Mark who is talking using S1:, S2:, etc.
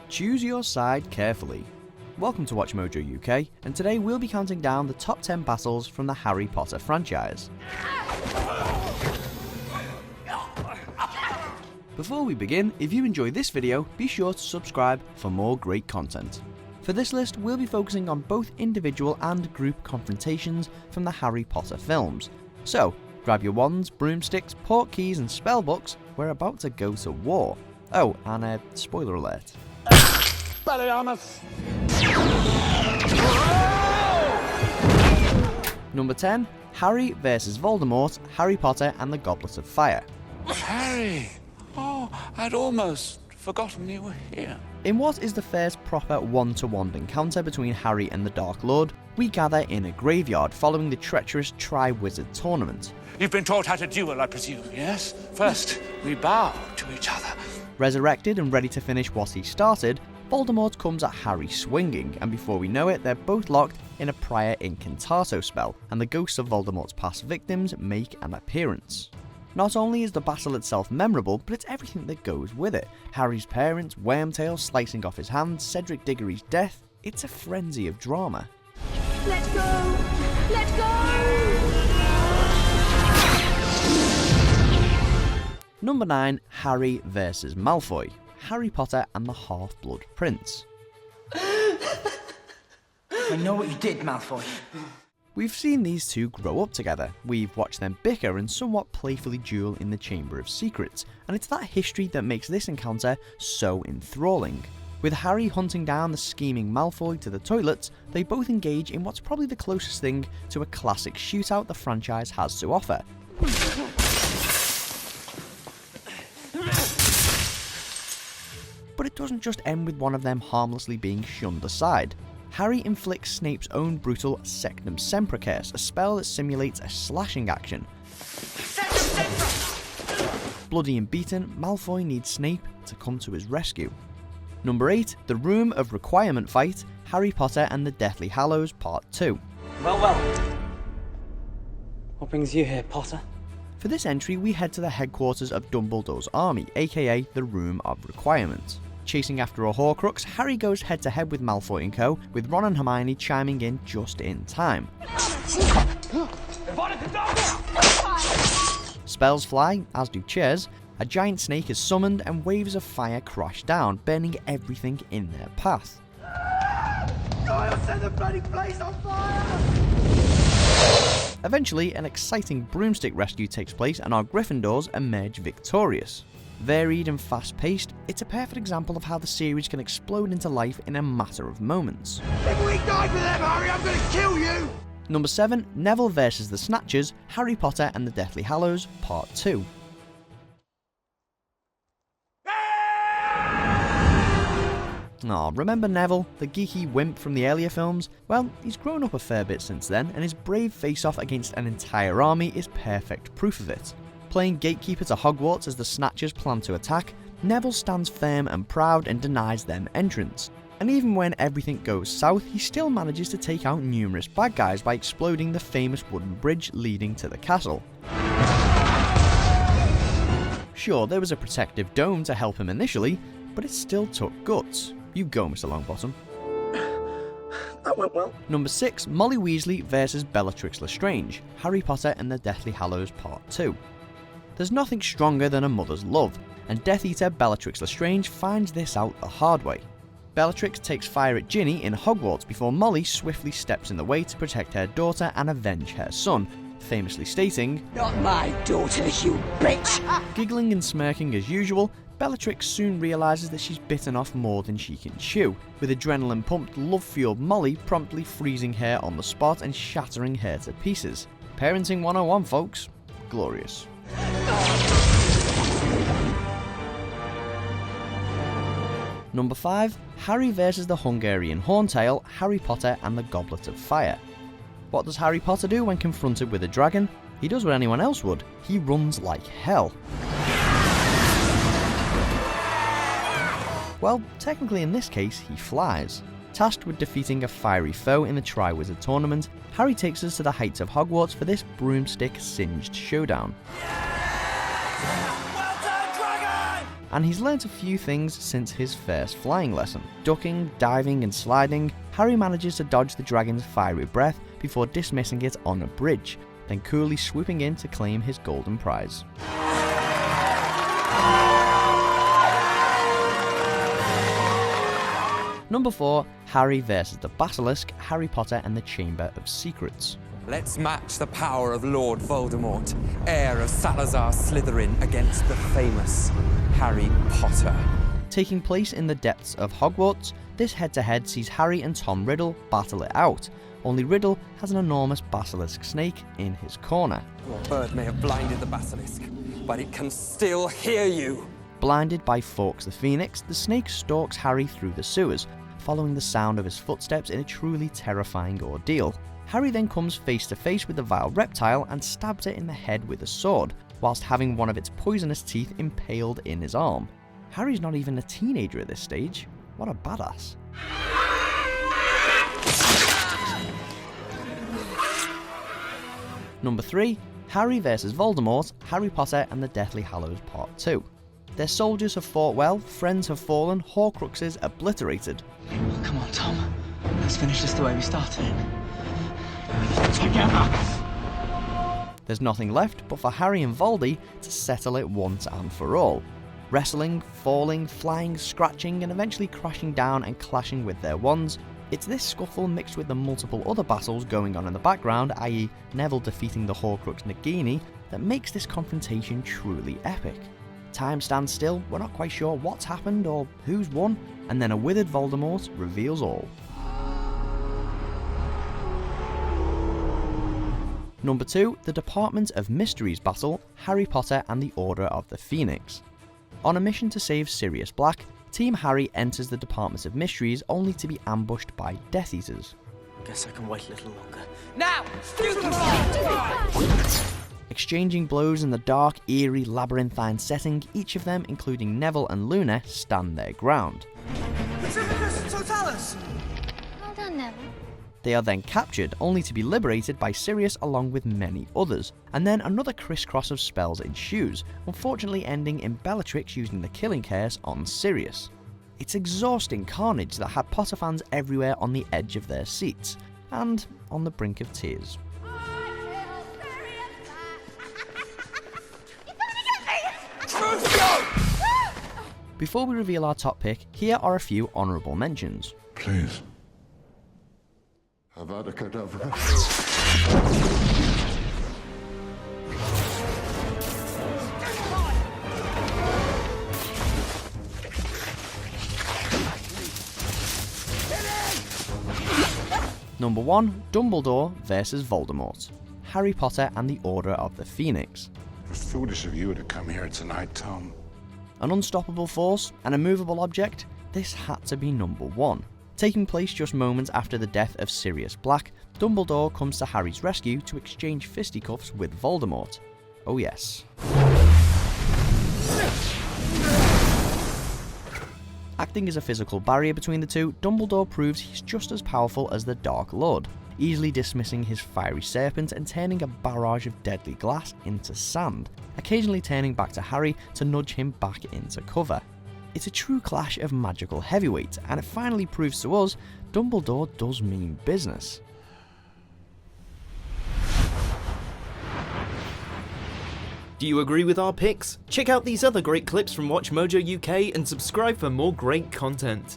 S1: Choose your side carefully. Welcome to Watch Mojo UK, and today we'll be counting down the top 10 battles from the Harry Potter franchise. Before we begin, if you enjoy this video, be sure to subscribe for more great content. For this list, we'll be focusing on both individual and group confrontations from the Harry Potter films. So, grab your wands, broomsticks, portkeys and spellbooks, we're about to go to war. Oh, and spoiler alert. Number 10, Harry vs Voldemort, Harry Potter and the Goblet of Fire.
S2: Harry! Oh, I'd almost forgotten you were here.
S1: In what is the first proper one-to-one encounter between Harry and the Dark Lord, we gather in a graveyard following the treacherous Tri-Wizard tournament.
S2: You've been taught how to duel, I presume, yes? First, we bow to each other.
S1: Resurrected and ready to finish what he started, Voldemort comes at Harry swinging, and before we know it, they're both locked in a prior incantato spell, and the ghosts of Voldemort's past victims make an appearance. Not only is the battle itself memorable, but it's everything that goes with it. Harry's parents, Wormtail slicing off his hand, Cedric Diggory's death. It's a frenzy of drama.
S3: Let go! Let go!
S1: Number 9, Harry vs Malfoy, Harry Potter and the Half-Blood Prince.
S4: I know what you did, Malfoy.
S1: We've seen these two grow up together, we've watched them bicker and somewhat playfully duel in the Chamber of Secrets, and it's that history that makes this encounter so enthralling. With Harry hunting down the scheming Malfoy to the toilets, they both engage in what's probably the closest thing to a classic shootout the franchise has to offer. But it doesn't just end with one of them harmlessly being shunned aside. Harry inflicts Snape's own brutal Sectum Sempra curse, a spell that simulates a slashing action. Bloody and beaten, Malfoy needs Snape to come to his rescue. Number 8, the Room of Requirement fight, Harry Potter and the Deathly Hallows Part 2.
S4: Well. What brings you here, Potter?
S1: For this entry, we head to the headquarters of Dumbledore's army, aka the Room of Requirement. Chasing after a Horcrux, Harry goes head-to-head with Malfoy and co, with Ron and Hermione chiming in just in time. Spells fly, as do chairs, a giant snake is summoned and waves of fire crash down, burning everything in their path.
S4: I'll set the bloody place on fire!
S1: Eventually, an exciting broomstick rescue takes place and our Gryffindors emerge victorious. Varied and fast-paced, it's a perfect example of how the series can explode into life in a matter of moments.
S4: If we die for them, Harry, I'm gonna kill you!
S1: Number 7, Neville vs the Snatchers, Harry Potter and the Deathly Hallows Part 2. Aw, remember Neville, the geeky wimp from the earlier films? Well, he's grown up a fair bit since then, and his brave face-off against an entire army is perfect proof of it. Playing gatekeeper to Hogwarts as the Snatchers plan to attack, Neville stands firm and proud and denies them entrance. And even when everything goes south, he still manages to take out numerous bad guys by exploding the famous wooden bridge leading to the castle. Sure, there was a protective dome to help him initially, but it still took guts. You go, Mr. Longbottom.
S4: That went well.
S1: Number 6, Molly Weasley vs Bellatrix Lestrange, Harry Potter and the Deathly Hallows Part 2. There's nothing stronger than a mother's love, and Death Eater Bellatrix Lestrange finds this out the hard way. Bellatrix takes fire at Ginny in Hogwarts before Molly swiftly steps in the way to protect her daughter and avenge her son, famously stating,
S4: Not my daughter, you bitch!
S1: Giggling and smirking as usual, Bellatrix soon realises that she's bitten off more than she can chew, with adrenaline-pumped, love-fueled Molly promptly freezing her on the spot and shattering her to pieces. Parenting 101, folks. Glorious. Number 5, Harry vs the Hungarian Horntail, Harry Potter and the Goblet of Fire. What does Harry Potter do when confronted with a dragon? He does what anyone else would. He runs like hell. Well, technically in this case, he flies. Tasked with defeating a fiery foe in the Tri-Wizard tournament, Harry takes us to the heights of Hogwarts for this broomstick-singed showdown. and he's learnt a few things since his first flying lesson. Ducking, diving and sliding, Harry manages to dodge the dragon's fiery breath before dismissing it on a bridge, then coolly swooping in to claim his golden prize. Number 4, Harry versus the Basilisk, Harry Potter and the Chamber of Secrets.
S5: Let's match the power of Lord Voldemort, heir of Salazar Slytherin, against the famous Harry Potter.
S1: Taking place in the depths of Hogwarts, this head-to-head sees Harry and Tom Riddle battle it out, only Riddle has an enormous basilisk snake in his corner.
S5: Your bird may have blinded the basilisk, but it can still hear you.
S1: Blinded by Fawkes the Phoenix, the snake stalks Harry through the sewers, following the sound of his footsteps in a truly terrifying ordeal. Harry then comes face to face with the vile reptile and stabs it in the head with a sword, whilst having one of its poisonous teeth impaled in his arm. Harry's not even a teenager at this stage. What a badass. Number 3, Harry vs Voldemort, Harry Potter and the Deathly Hallows Part 2. Their soldiers have fought well, friends have fallen, Horcruxes obliterated.
S6: Come on, Tom. Let's finish this the way we started. Together!
S1: There's nothing left but for Harry and Voldy to settle it once and for all. Wrestling, falling, flying, scratching and eventually crashing down and clashing with their wands, it's this scuffle mixed with the multiple other battles going on in the background, i.e. Neville defeating the Horcrux Nagini, that makes this confrontation truly epic. Time stands still, we're not quite sure what's happened or who's won, and then a withered Voldemort reveals all. Number 2, the Department of Mysteries battle, Harry Potter and the Order of the Phoenix. On a mission to save Sirius Black, Team Harry enters the Department of Mysteries only to be ambushed by Death Eaters.
S6: Guess I can wait a little longer.
S5: Now!
S1: Exchanging blows in the dark, eerie, labyrinthine setting, each of them, including Neville and Luna, stand their ground.
S3: Well done, Neville.
S1: They are then captured, only to be liberated by Sirius along with many others, and then another crisscross of spells ensues, unfortunately ending in Bellatrix using the killing curse on Sirius. It's exhausting carnage that had Potter fans everywhere on the edge of their seats, and on the brink of tears. Before we reveal our top pick, here are a few honourable mentions.
S2: Please. Avada Kedavra.
S1: Number 1, Dumbledore vs Voldemort, Harry Potter and the Order of the Phoenix.
S2: It was foolish of you to come here tonight, Tom.
S1: An unstoppable force, an immovable object, this had to be number 1. Taking place just moments after the death of Sirius Black, Dumbledore comes to Harry's rescue to exchange fisticuffs with Voldemort. Oh yes. Acting as a physical barrier between the two, Dumbledore proves he's just as powerful as the Dark Lord, easily dismissing his fiery serpent and turning a barrage of deadly glass into sand, occasionally turning back to Harry to nudge him back into cover. It's a true clash of magical heavyweights, and it finally proves to us Dumbledore does mean business.
S7: Do you agree with our picks? Check out these other great clips from WatchMojo UK and subscribe for more great content.